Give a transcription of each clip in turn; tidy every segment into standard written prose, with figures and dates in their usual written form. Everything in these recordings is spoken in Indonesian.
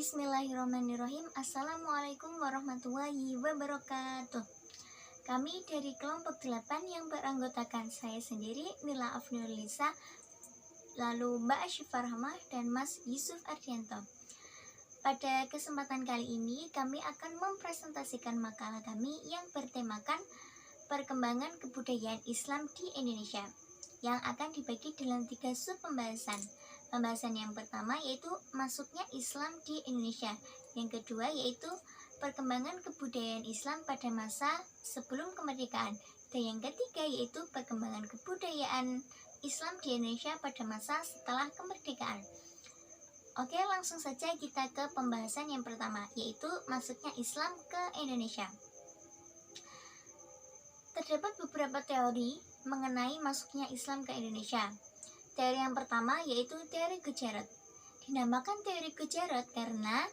Bismillahirrahmanirrahim. Assalamualaikum warahmatullahi wabarakatuh. Kami dari kelompok 8 yang beranggotakan saya sendiri, Nila Afnurlisa, lalu Mbak Asyifa Rahmah dan Mas Yusuf Ardianto. Pada kesempatan kali ini kami akan mempresentasikan makalah kami yang bertemakan perkembangan kebudayaan Islam di Indonesia, yang akan dibagi dalam 3 sub pembahasan. Pembahasan yang pertama yaitu masuknya Islam di Indonesia, yang kedua yaitu perkembangan kebudayaan Islam pada masa sebelum kemerdekaan, dan yang ketiga yaitu perkembangan kebudayaan Islam di Indonesia pada masa setelah kemerdekaan. Oke, langsung saja kita ke pembahasan yang pertama, yaitu masuknya Islam ke Indonesia. Terdapat beberapa teori mengenai masuknya Islam ke Indonesia. Teori yang pertama yaitu teori Gujarat. Dinamakan teori Gujarat karena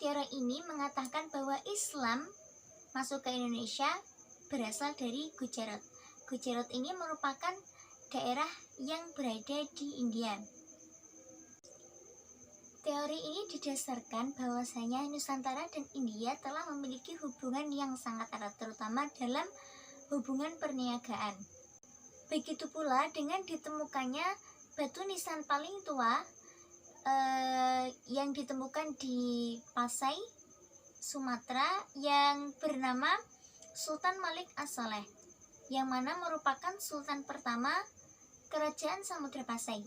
teori ini mengatakan bahwa Islam masuk ke Indonesia berasal dari Gujarat. Gujarat ini merupakan daerah yang berada di India. Teori ini didasarkan bahwasanya Nusantara dan India telah memiliki hubungan yang sangat erat, terutama dalam hubungan perniagaan. Begitu pula dengan ditemukannya batu nisan paling tua yang ditemukan di Pasai, Sumatera, yang bernama Sultan Malik As-Saleh, yang mana merupakan sultan pertama Kerajaan Samudra Pasai.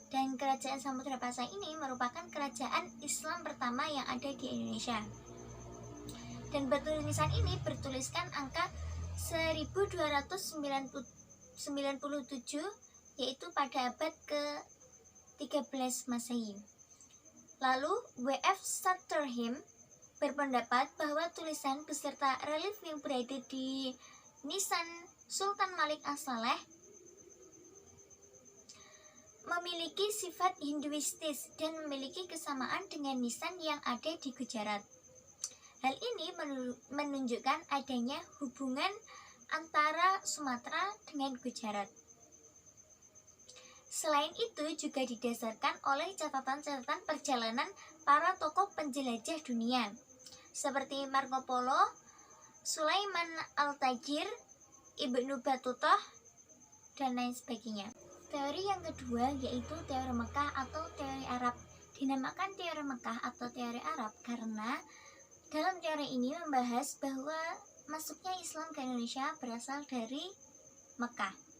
Dan Kerajaan Samudra Pasai ini merupakan kerajaan Islam pertama yang ada di Indonesia. Dan batu nisan ini bertuliskan angka 1297, yaitu pada abad ke-13 Masehi. Lalu W.F. Sutterham berpendapat bahwa tulisan beserta relief yang berada di nisan Sultan Malik As-Saleh memiliki sifat Hinduistis dan memiliki kesamaan dengan nisan yang ada di Gujarat. Hal ini menunjukkan adanya hubungan antara Sumatera dengan Gujarat. Selain itu juga didasarkan oleh catatan-catatan perjalanan para tokoh penjelajah dunia seperti Marco Polo, Sulaiman Al-Tajir, Ibnu Battuta, dan lain sebagainya. Teori yang kedua yaitu teori Mekah atau teori Arab. Dinamakan teori Mekah atau teori Arab karena dalam teori ini membahas bahwa masuknya Islam ke Indonesia berasal dari Mekah.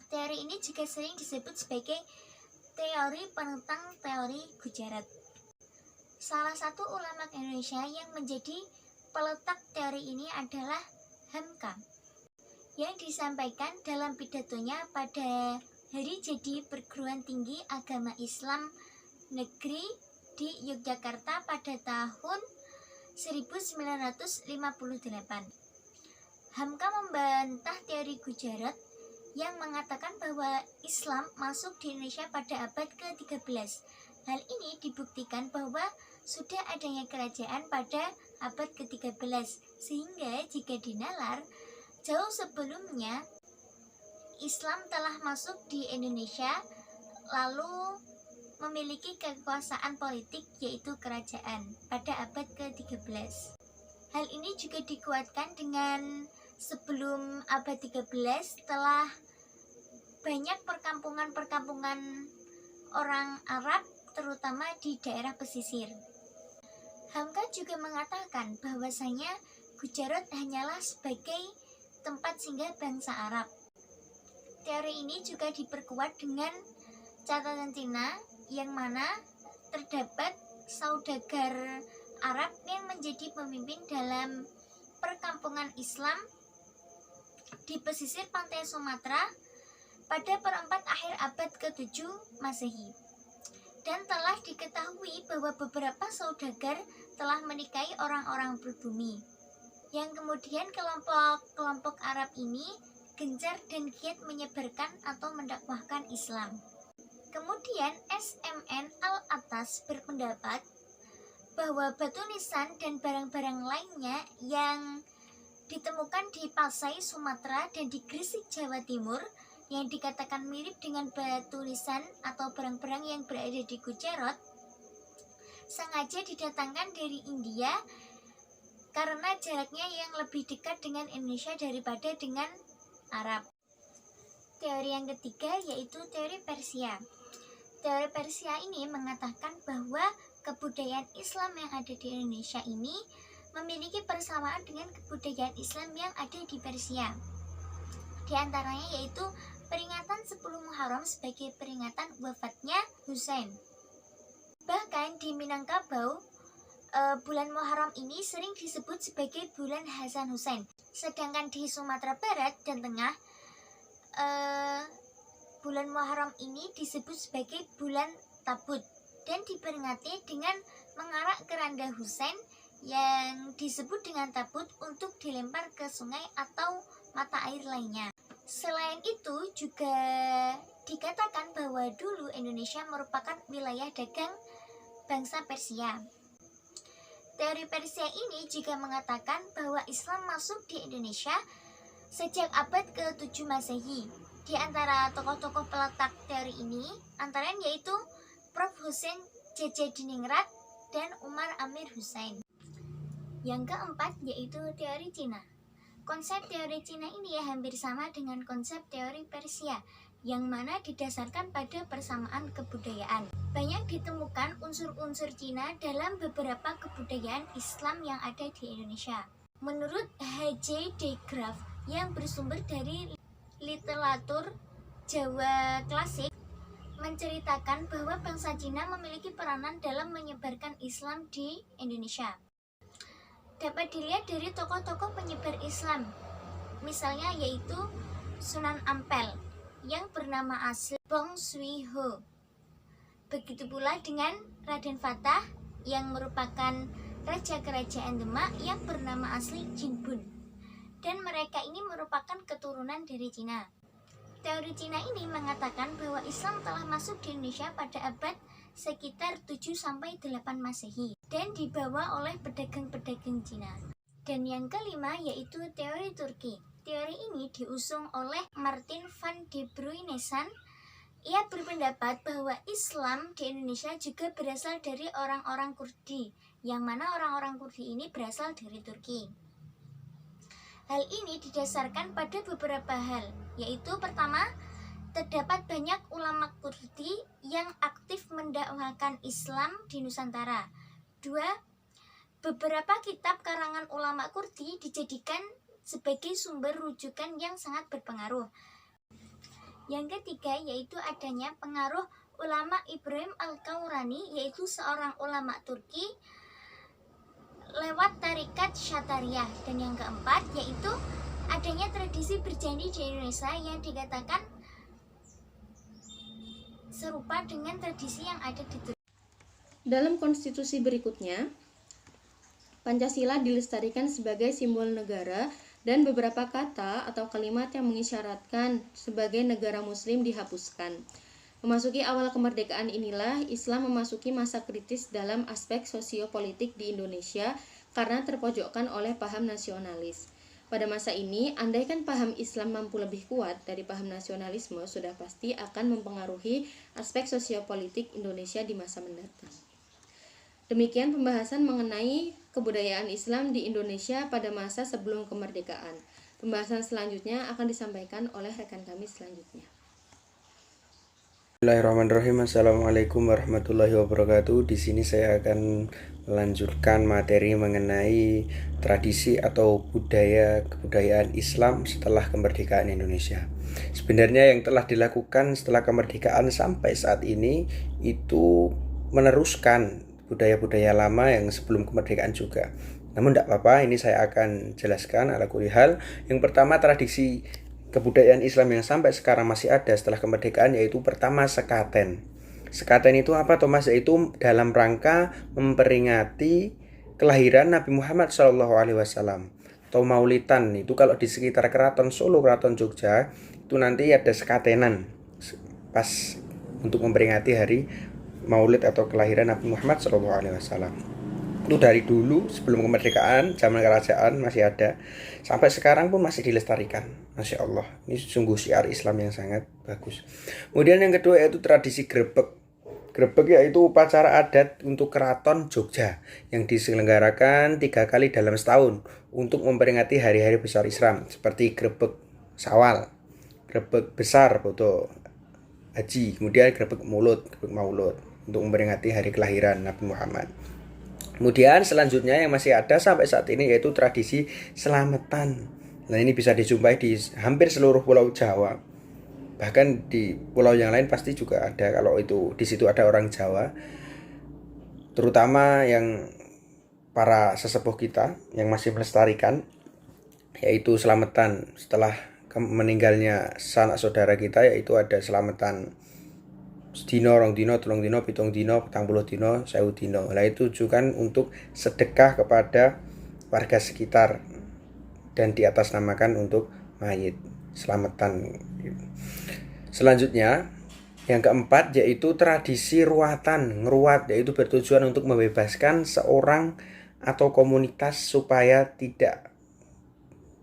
Teori ini juga sering disebut sebagai teori penentang teori Gujarat. Salah satu ulama Indonesia yang menjadi peletak teori ini adalah Hamka, yang disampaikan dalam pidatonya pada hari jadi Perguruan Tinggi Agama Islam Negeri di Yogyakarta pada tahun 1958. Hamka membantah teori Gujarat yang mengatakan bahwa Islam masuk di Indonesia pada abad ke-13. Hal ini dibuktikan bahwa sudah adanya kerajaan pada abad ke-13, sehingga jika dinalar, jauh sebelumnya Islam telah masuk di Indonesia lalu memiliki kekuasaan politik yaitu kerajaan pada abad ke-13. Hal ini juga dikuatkan dengan sebelum abad 13 telah banyak perkampungan-perkampungan orang Arab terutama di daerah pesisir. Hamka juga mengatakan bahwasanya Gujarat hanyalah sebagai tempat singgah bangsa Arab. Teori ini juga diperkuat dengan catatan Cina yang mana terdapat saudagar Arab yang menjadi pemimpin dalam perkampungan Islam di pesisir pantai Sumatera pada perempat akhir abad ke-7 Masehi. Dan telah diketahui bahwa beberapa saudagar telah menikahi orang-orang pribumi, yang kemudian kelompok Arab ini gencar dan giat menyebarkan atau mendakwahkan Islam. Kemudian SMN Al-Attas berpendapat bahwa batu nisan dan barang-barang lainnya yang ditemukan di Pasai, Sumatera, dan di Gresik, Jawa Timur yang dikatakan mirip dengan batu nisan atau barang-barang yang berada di Gujarat sengaja didatangkan dari India karena jaraknya yang lebih dekat dengan Indonesia daripada dengan Arab. Teori yang ketiga yaitu teori Persia. Teori Persia ini mengatakan bahwa kebudayaan Islam yang ada di Indonesia ini memiliki persamaan dengan kebudayaan Islam yang ada di Persia. Di antaranya yaitu peringatan 10 Muharram sebagai peringatan wafatnya Husain. Bahkan di Minangkabau, bulan Muharram ini sering disebut sebagai bulan Hasan Husain. Sedangkan di Sumatera Barat dan Tengah, bulan Muharram ini disebut sebagai bulan Tabut dan diperingati dengan mengarak keranda Husain yang disebut dengan tabut untuk dilempar ke sungai atau mata air lainnya. Selain itu juga dikatakan bahwa dulu Indonesia merupakan wilayah dagang bangsa Persia. Teori Persia ini juga mengatakan bahwa Islam masuk di Indonesia sejak abad ke-7 Masehi. Di antara tokoh-tokoh peletak teori ini antara yaitu Prof. Husain J.J. Diningrat dan Umar Amir Husain. Yang keempat yaitu teori Cina. Konsep teori Cina ini hampir sama dengan konsep teori Persia, yang mana didasarkan pada persamaan kebudayaan. Banyak ditemukan unsur-unsur Cina dalam beberapa kebudayaan Islam yang ada di Indonesia. Menurut H.J. de Graaf yang bersumber dari literatur Jawa klasik, menceritakan bahwa bangsa Cina memiliki peranan dalam menyebarkan Islam di Indonesia. Dapat dilihat dari tokoh-tokoh penyebar Islam, misalnya yaitu Sunan Ampel yang bernama asli Bong Sui Ho. Begitu pula dengan Raden Fatah yang merupakan raja kerajaan Demak yang bernama asli Jin Bun. Dan mereka ini merupakan keturunan dari Cina. Teori Cina ini mengatakan bahwa Islam telah masuk di Indonesia pada abad sekitar 7-8 Masehi dan dibawa oleh pedagang-pedagang Cina. Dan yang kelima yaitu teori Turki. Teori ini diusung oleh Martin van de Bruinesan. Ia berpendapat bahwa Islam di Indonesia juga berasal dari orang-orang Kurdi, yang mana orang-orang Kurdi ini berasal dari Turki. Hal ini didasarkan pada beberapa hal, yaitu pertama, terdapat banyak ulama Kurdi yang aktif mendakwakan Islam di Nusantara. Dua, beberapa kitab karangan ulama Kurdi dijadikan sebagai sumber rujukan yang sangat berpengaruh. Yang ketiga yaitu adanya pengaruh ulama Ibrahim Al-Kaurani, yaitu seorang ulama Turki lewat tarikat Syatariyah. Dan yang keempat yaitu adanya tradisi berjanji di Indonesia yang dikatakan serupa dengan tradisi yang ada di Turki. Dalam konstitusi berikutnya, Pancasila dilestarikan sebagai simbol negara dan beberapa kata atau kalimat yang mengisyaratkan sebagai negara muslim dihapuskan. Memasuki awal kemerdekaan inilah Islam memasuki masa kritis dalam aspek sosiopolitik di Indonesia karena terpojokkan oleh paham nasionalis. Pada masa ini, andaikan paham Islam mampu lebih kuat dari paham nasionalisme, sudah pasti akan mempengaruhi aspek sosiopolitik Indonesia di masa mendatang. Demikian pembahasan mengenai kebudayaan Islam di Indonesia pada masa sebelum kemerdekaan. Pembahasan selanjutnya akan disampaikan oleh rekan kami selanjutnya. Bismillahirrahmanirrahim. Assalamualaikum warahmatullahi wabarakatuh. Di sini saya akan melanjutkan materi mengenai tradisi atau kebudayaan Islam setelah kemerdekaan Indonesia. Sebenarnya yang telah dilakukan setelah kemerdekaan sampai saat ini itu meneruskan budaya-budaya lama yang sebelum kemerdekaan juga. Namun tidak apa-apa, ini saya akan jelaskan ala kulli hal. Yang pertama, tradisi kebudayaan Islam yang sampai sekarang masih ada setelah kemerdekaan yaitu pertama sekaten. Sekaten itu apa Thomas? Yaitu dalam rangka memperingati kelahiran Nabi Muhammad SAW atau Maulidan. Itu kalau di sekitar Keraton Solo, Keraton Jogja itu nanti ada sekatenan pas untuk memperingati hari Maulid atau kelahiran Nabi Muhammad SAW. Itu dari dulu sebelum kemerdekaan, zaman kerajaan masih ada, sampai sekarang pun masih dilestarikan. Masya Allah, ini sungguh syiar Islam yang sangat bagus. Kemudian yang kedua yaitu tradisi grebek. Grebeg yaitu upacara adat untuk Keraton Jogja yang diselenggarakan 3 kali dalam setahun untuk memperingati hari-hari besar Islam seperti grebeg Sawal, grebeg besar foto Haji, kemudian grebeg Maulud untuk memperingati hari kelahiran Nabi Muhammad. Kemudian selanjutnya yang masih ada sampai saat ini yaitu tradisi selamatan. Nah, ini bisa dijumpai di hampir seluruh pulau Jawa. Bahkan di pulau yang lain pasti juga ada, kalau itu di situ ada orang Jawa. Terutama yang para sesepuh kita yang masih melestarikan, yaitu selamatan setelah meninggalnya sanak saudara kita, yaitu ada selamatan sedino, rong dino, telung dino, pitung dino, 40 dino, 1000 dino. Nah, itu juga untuk sedekah kepada warga sekitar dan diatasnamakan untuk mayit, selamatan. Selanjutnya yang keempat yaitu tradisi ruatan. Ngeruat yaitu bertujuan untuk membebaskan seorang atau komunitas supaya tidak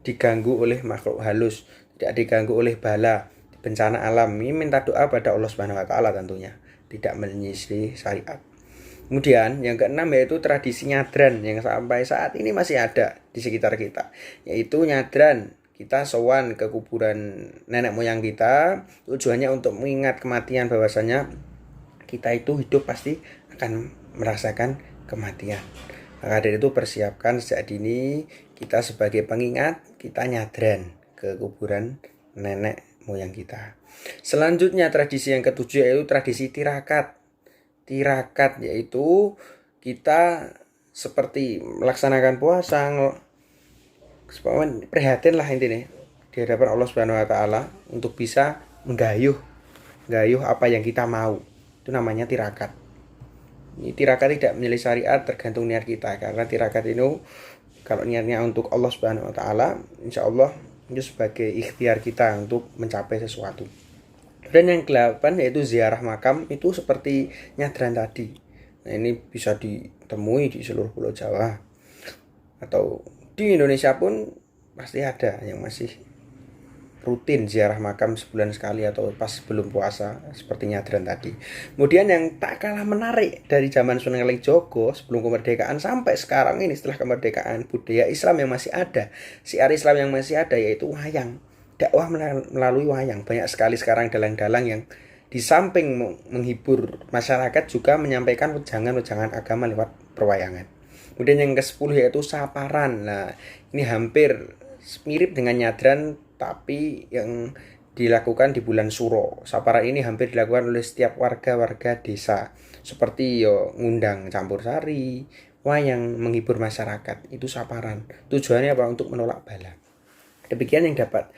diganggu oleh makhluk halus, tidak diganggu oleh bala, bencana alam. Ini minta doa pada Allah Subhanahu wa taala tentunya, tidak menyelisih syariat. Kemudian yang keenam yaitu tradisi nyadran yang sampai saat ini masih ada di sekitar kita, yaitu nyadran. Kita sowan ke kuburan nenek moyang kita, tujuannya untuk mengingat kematian, bahwasanya kita itu hidup pasti akan merasakan kematian. Maka dari itu persiapkan sejak dini, kita sebagai pengingat, kita nyadran ke kuburan nenek moyang kita. Selanjutnya tradisi yang ketujuh yaitu tradisi tirakat. Tirakat yaitu kita seperti melaksanakan puasa, prihatin lah intinya di hadapan Allah Subhanahu wa taala untuk bisa menggayuh apa yang kita mau. Itu namanya tirakat. Ini tirakat tidak menyelisih syariat, tergantung niat kita, karena tirakat itu kalau niatnya untuk Allah Subhanahu wa taala, insyaallah itu sebagai ikhtiar kita untuk mencapai sesuatu. Dan yang ke-8 yaitu ziarah makam, itu seperti nyadran tadi. Nah, ini bisa ditemui di seluruh pulau Jawa atau di Indonesia pun pasti ada yang masih rutin ziarah makam sebulan sekali atau pas sebelum puasa seperti nyadran tadi. Kemudian yang tak kalah menarik dari zaman Sunan Kalijogo sebelum kemerdekaan sampai sekarang ini setelah kemerdekaan, budaya Islam yang masih ada, syiar Islam yang masih ada yaitu wayang. Dakwah melalui wayang. Banyak sekali sekarang dalang-dalang yang di samping menghibur masyarakat juga menyampaikan wejangan-wejangan agama lewat perwayangan. Kemudian yang ke-10 yaitu saparan. Nah, ini hampir mirip dengan nyadran tapi yang dilakukan di bulan Suro. Saparan ini hampir dilakukan oleh setiap warga-warga desa. Seperti ngundang campur sari, wayang, menghibur masyarakat. Itu saparan. Tujuannya apa? Untuk menolak bala. Demikian yang dapat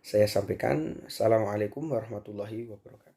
saya sampaikan. Assalamualaikum warahmatullahi wabarakatuh.